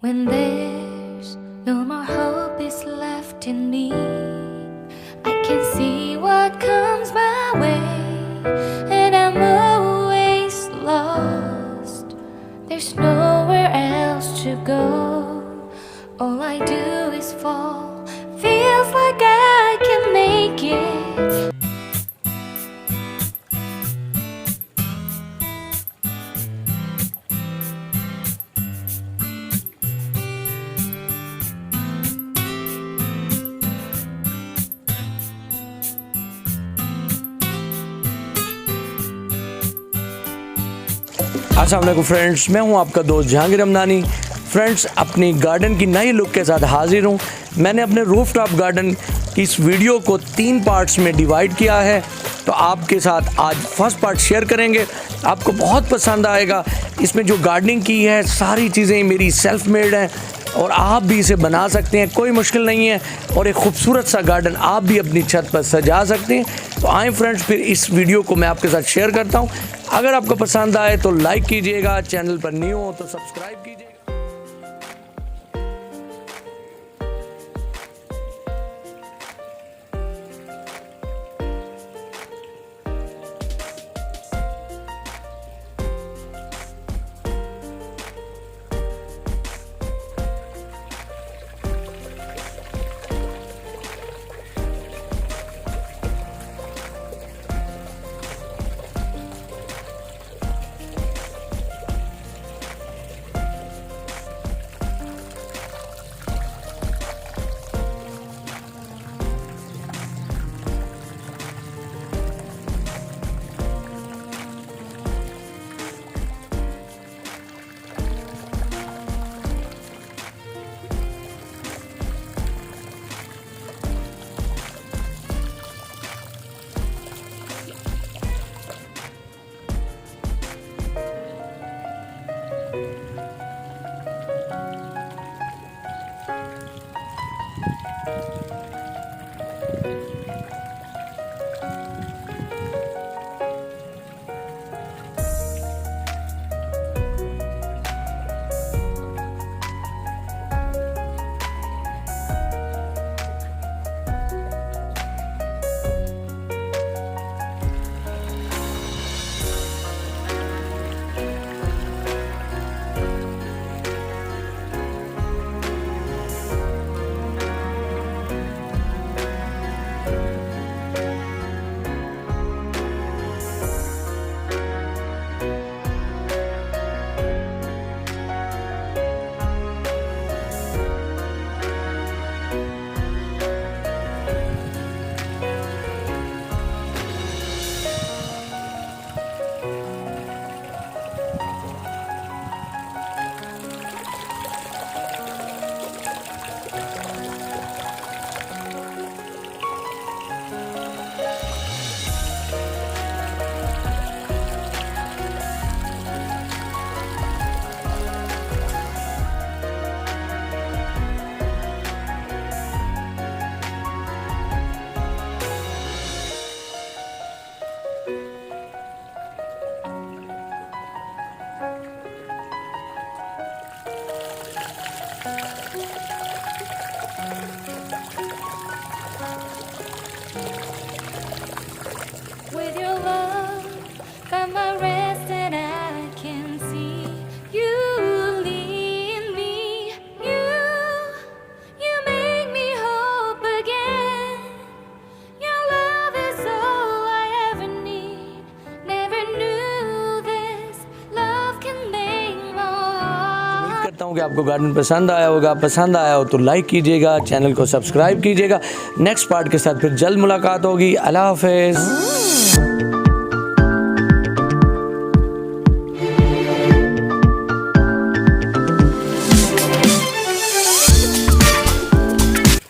When there's no more hope is left in me, I can see what comes my way, and I'm always lost. There's nowhere else to go. All I do is fall. Feels like I can make it. अस्सलाम वालेकुम friends, मैं हूं आपका दोस्त Jahangir Ramdani. Friends, अपनी garden की नई look के साथ हाजिर हूं। मैंने अपने रूफटॉप गार्डन की इस वीडियो को 3 पार्ट्स में डिवाइड किया है, तो आपके साथ आज फर्स्ट पार्ट शेयर करेंगे। आपको बहुत पसंद आएगा। इसमें जो गार्डनिंग की है सारी चीज़ें मेरी सेल्फ मेड हैं और आप भी इसे बना सकते हैं, कोई मुश्किल नहीं है। और एक खूबसूरत सा गार्डन आप भी अपनी छत पर सजा सकते हैं। तो आए फ्रेंड्स, फिर इस वीडियो को मैं आपके साथ शेयर करता हूं। अगर आपको पसंद आए तो लाइक कीजिएगा, चैनल पर न्यू हो तो सब्सक्राइब कीजिएगा। With your love, got my rest and I can see you lead me. You make me hope again. Your love is all I ever need. Never knew this love can make my heart. उम्मीद करता हूँ कि आपको garden पसंद आया होगा। पसंद आया हो तो लाइक कीजिएगा, चैनल को सब्सक्राइब कीजिएगा। नेक्स्ट पार्ट के साथ फिर जल्द मुलाकात होगी। अल्लाह हाफिज़।